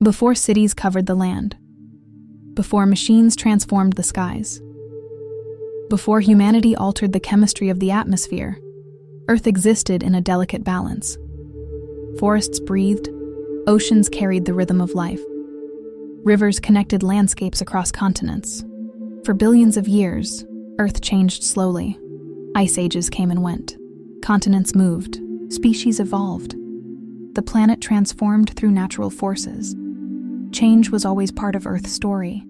Before cities covered the land, before machines transformed the skies, before humanity altered the chemistry of the atmosphere, Earth existed in a delicate balance. Forests breathed, oceans carried the rhythm of life. Rivers connected landscapes across continents. For billions of years, Earth changed slowly. Ice ages came and went. Continents moved. Species evolved. The planet transformed through natural forces. Change was always part of Earth's story,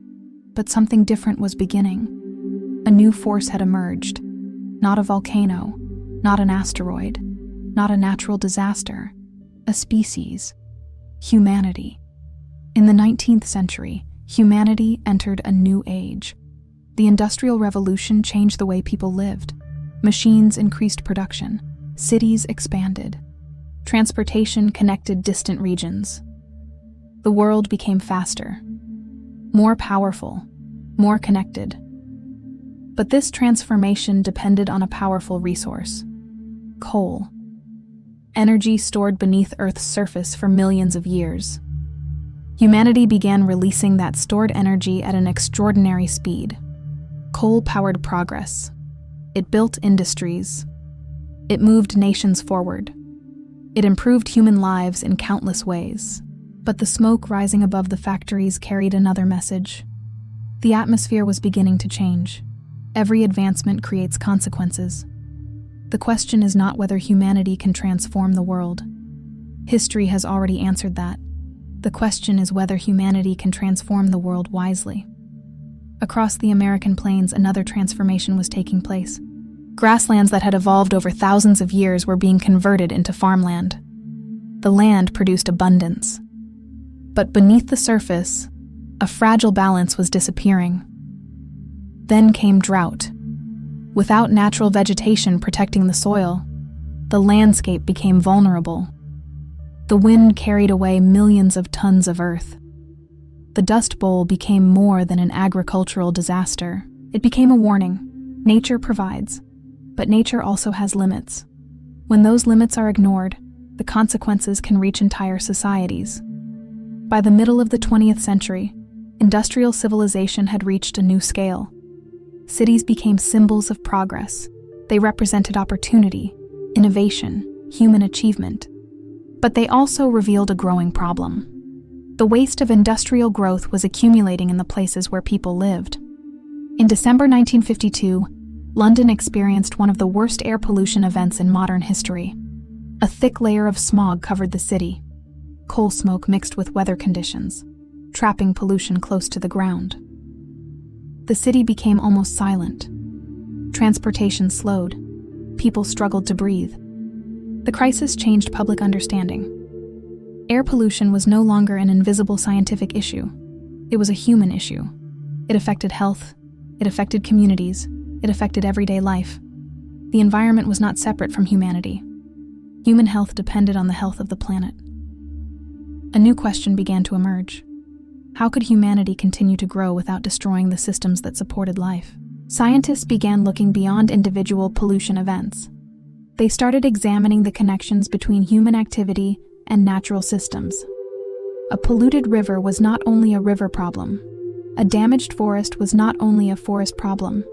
but something different was beginning. A new force had emerged. Not a volcano, not an asteroid, not a natural disaster. A species. Humanity. In the 19th century, humanity entered a new age. The Industrial Revolution changed the way people lived. Machines increased production. Cities expanded. Transportation connected distant regions. The world became faster, more powerful, more connected. But this transformation depended on a powerful resource: coal. Energy stored beneath Earth's surface for millions of years. Humanity began releasing that stored energy at an extraordinary speed. Coal powered progress. It built industries. It moved nations forward. It improved human lives in countless ways. But the smoke rising above the factories carried another message. The atmosphere was beginning to change. Every advancement creates consequences. The question is not whether humanity can transform the world. History has already answered that. The question is whether humanity can transform the world wisely. Across the American plains, another transformation was taking place. Grasslands that had evolved over thousands of years were being converted into farmland. The land produced abundance. But beneath the surface, a fragile balance was disappearing. Then came drought. Without natural vegetation protecting the soil, the landscape became vulnerable. The wind carried away millions of tons of earth. The Dust Bowl became more than an agricultural disaster. It became a warning. Nature provides, but nature also has limits. When those limits are ignored, the consequences can reach entire societies. By the middle of the 20th century, industrial civilization had reached a new scale. Cities became symbols of progress. They represented opportunity, innovation, human achievement. But they also revealed a growing problem. The waste of industrial growth was accumulating in the places where people lived. In December 1952, London experienced one of the worst air pollution events in modern history. A thick layer of smog covered the city. Coal smoke mixed with weather conditions, trapping pollution close to the ground. The city became almost silent. Transportation slowed. People struggled to breathe. The crisis changed public understanding. Air pollution was no longer an invisible scientific issue. It was a human issue. It affected health. It affected communities. It affected everyday life. The environment was not separate from humanity. Human health depended on the health of the planet. A new question began to emerge. How could humanity continue to grow without destroying the systems that supported life? Scientists began looking beyond individual pollution events. They started examining the connections between human activity and natural systems. A polluted river was not only a river problem. A damaged forest was not only a forest problem.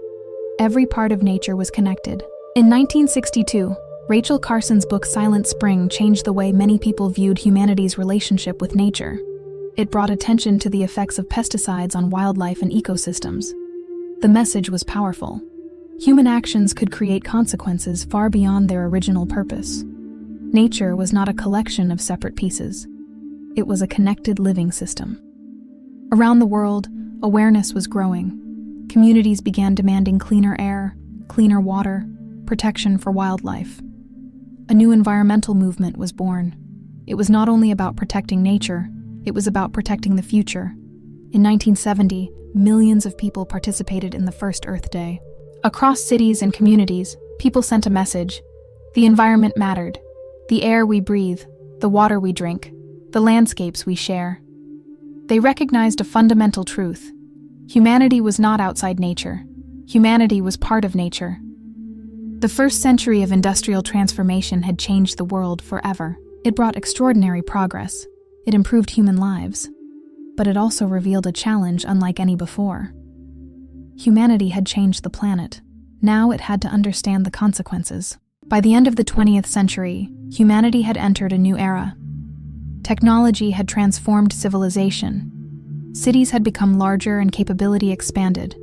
Every part of nature was connected. In 1962, Rachel Carson's book Silent Spring changed the way many people viewed humanity's relationship with nature. It brought attention to the effects of pesticides on wildlife and ecosystems. The message was powerful. Human actions could create consequences far beyond their original purpose. Nature was not a collection of separate pieces. It was a connected living system. Around the world, awareness was growing. Communities began demanding cleaner air, cleaner water, protection for wildlife. A new environmental movement was born. It was not only about protecting nature, it was about protecting the future. In 1970, millions of people participated in the first Earth Day. Across cities and communities, people sent a message. The environment mattered. The air we breathe, the water we drink, the landscapes we share. They recognized a fundamental truth. Humanity was not outside nature. Humanity was part of nature. The first century of industrial transformation had changed the world forever. It brought extraordinary progress. It improved human lives. but it also revealed a challenge unlike any before. Humanity had changed the planet. Now it had to understand the consequences. By the end of the 20th century, humanity had entered a new era. Technology had transformed civilization. Cities had become larger and capability expanded.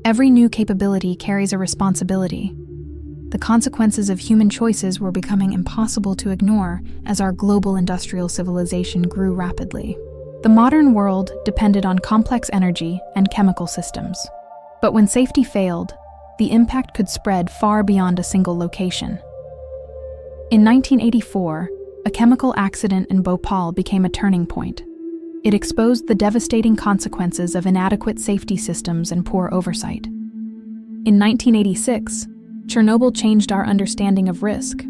Every new capability carries a responsibility. The consequences of human choices were becoming impossible to ignore as our global industrial civilization grew rapidly. The modern world depended on complex energy and chemical systems. But when safety failed, the impact could spread far beyond a single location. In 1984, a chemical accident in Bhopal became a turning point. It exposed the devastating consequences of inadequate safety systems and poor oversight. In 1986, Chernobyl changed our understanding of risk.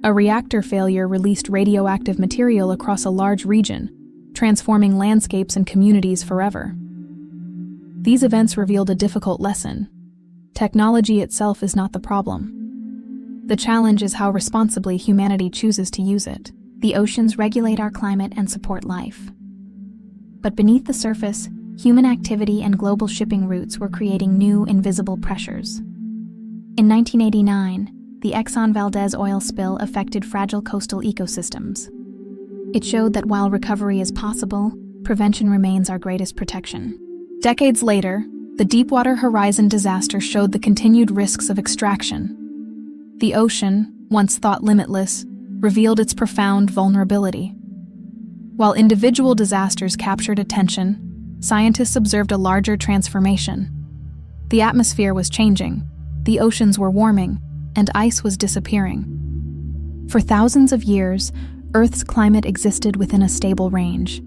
A reactor failure released radioactive material across a large region, transforming landscapes and communities forever. These events revealed a difficult lesson. Technology itself is not the problem. The challenge is how responsibly humanity chooses to use it. The oceans regulate our climate and support life. But beneath the surface, human activity and global shipping routes were creating new, invisible pressures. In 1989, the Exxon Valdez oil spill affected fragile coastal ecosystems. It showed that while recovery is possible, prevention remains our greatest protection. Decades later, the Deepwater Horizon disaster showed the continued risks of extraction. The ocean, once thought limitless, revealed its profound vulnerability. While individual disasters captured attention, scientists observed a larger transformation. The atmosphere was changing, the oceans were warming, and ice was disappearing. For thousands of years, Earth's climate existed within a stable range.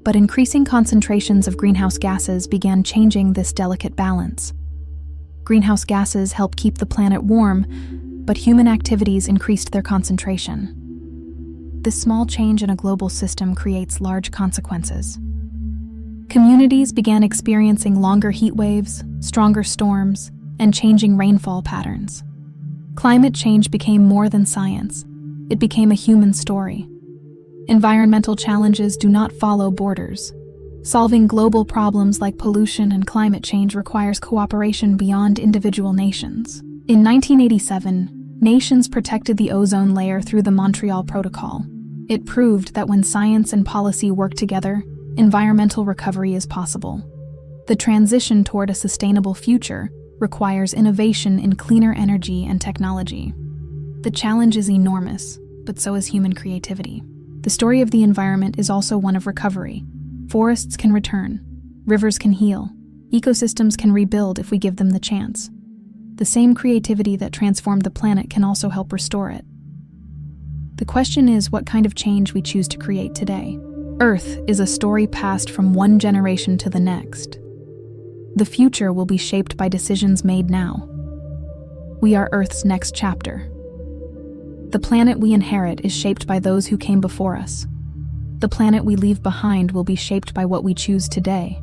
But increasing concentrations of greenhouse gases began changing this delicate balance. Greenhouse gases help keep the planet warm, but human activities increased their concentration. This small change in a global system creates large consequences. Communities began experiencing longer heat waves, stronger storms, and changing rainfall patterns. Climate change became more than science. It became a human story. Environmental challenges do not follow borders. Solving global problems like pollution and climate change requires cooperation beyond individual nations. In 1987, nations protected the ozone layer through the Montreal Protocol. It proved that when science and policy work together, environmental recovery is possible. The transition toward a sustainable future requires innovation in cleaner energy and technology. The challenge is enormous, but so is human creativity. The story of the environment is also one of recovery. Forests can return, rivers can heal, ecosystems can rebuild if we give them the chance. The same creativity that transformed the planet can also help restore it. The question is what kind of change we choose to create today. Earth is a story passed from one generation to the next. The future will be shaped by decisions made now. We are Earth's next chapter. The planet we inherit is shaped by those who came before us. The planet we leave behind will be shaped by what we choose today.